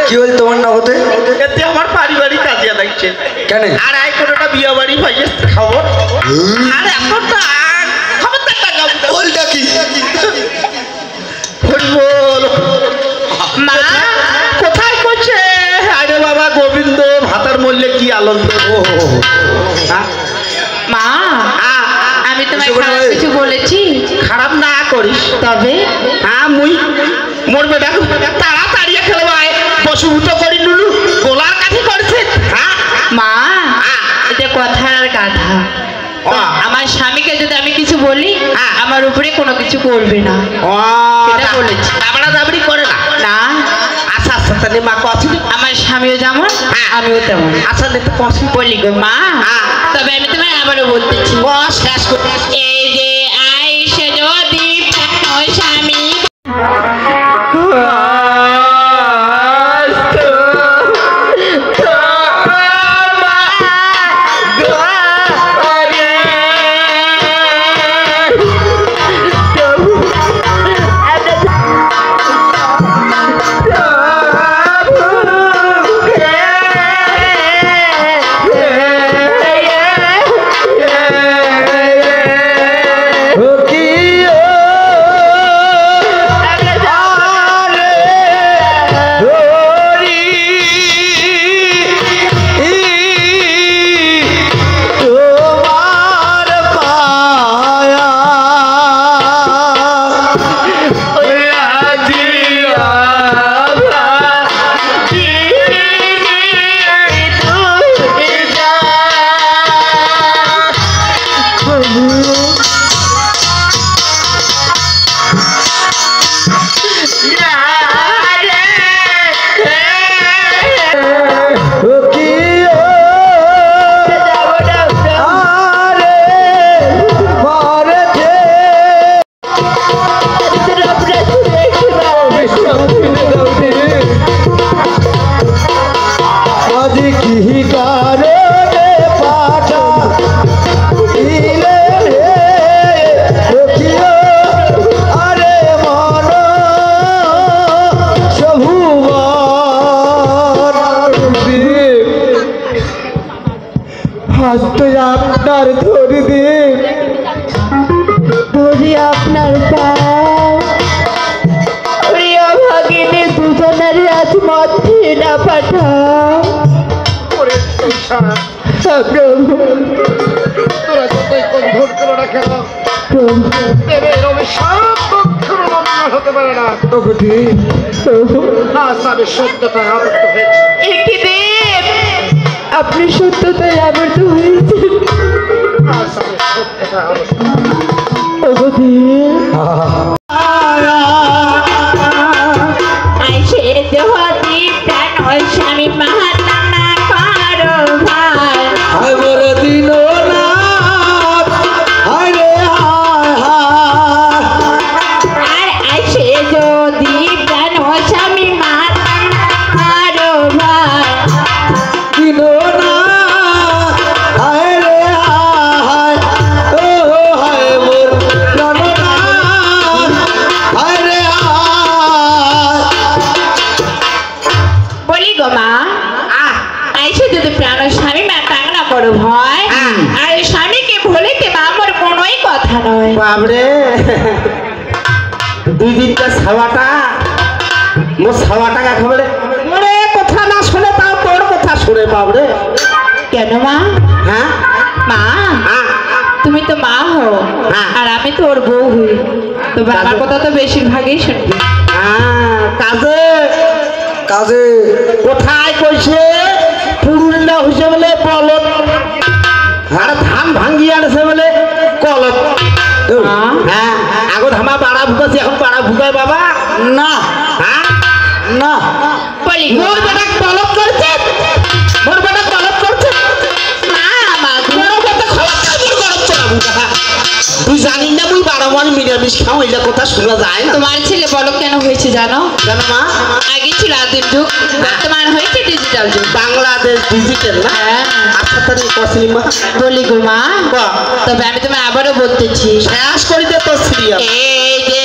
কি হল তোমার নগদে? এতে আমার পারিবারিক কাজিয়া লাগছে। কেন? আর আই কোনোটা বিয়ে বাড়ি পাইছে খবর। আর এতটা খবরটা টাকা বলটা কি? বল মা কোথায় করছে? আরে বাবা গোবিন্দ ভাতার মূল্যে কি আনন্দ। মা আমি তোমায় খারাপ কিছু বলেছি? খারাপ না করিস তবে মুই মোর বেটা তাড়াতাড়ি খেলবায় বসুভূত করি নুলু গোলার কাছে করছে। মা এটা কথার কথা। আমার স্বামীকে যদি আমি কিছু বলি আমার উপরে কোনো কিছু করবে না এটা বলেছি। দাবড়া দাবড়ি করে না না। আচ্ছা আচ্ছা তাহলে মা কথা আমার স্বামীও যেমন আমিও তেমন। আচ্ছা দেখতে কষ্ট বলি গো মা। তবে আমি তোমায় আবারও বলতেছি শেষ করে এই যে আইসে যদি স্বামী আপনার ধরে দিয়ে ধরি আপনার প্রিয় ভাগিনী দুজনের আজ মধ্যে না পাঠা প্রভু তোরা যতই কন্ধন করো না কেন দেবের অভিশাপ হতে পারে না। আমি সত্যতা আবদ্ধ হয়েছি। একটি দেব আপনি সত্যতায় আবদ্ধ হয়েছেন। স্বামী মাহাত্মা করো ভাই বড় ভয় আর স্বামীকে ভুলিতে আমার কোনোই কথা নয়। বাবরে দুই দিনটা ছাওয়াটা মোর ছাওয়াটা খাবলে মরে কথা না শুনে তাও তোর কথা শুনে বাবরে। কেন মা? হ্যাঁ মা তুমি তো মা হও আর আমি তো ওর বউ হই, তবে আমার কথা তো বেশিরভাগই শুনবি। কাজে কাজে কোথায় কইছে পুরুলিয়া হইছে বলে বলত আর ধান ভাঙ্গি আনছে বলে কলত। হ্যাঁ আগত আমার পাড়া ভুকাছি এখন পাড়া ভুকায় বাবা না। হ্যাঁ না মোর বেটা কলত করছে, মোর বেটা কলত করছে। মা মা নিরামিষ খাও এটা কথা শোনা যায় না তোমার ছেলে বলো কেন হয়েছে জানো? কেন মা আগে ছিল আদিম যুগ, বর্তমান হয়েছে ডিজিটাল যুগ। বাংলাদেশ ডিজিটাল না হ্যাঁ। আচ্ছা তাহলে কসলি মা বলি গো মা, বাহ। তবে আমি তোমায় আবারও বলতেছি, শেষ করি দে তো সিরিয়াল এই যে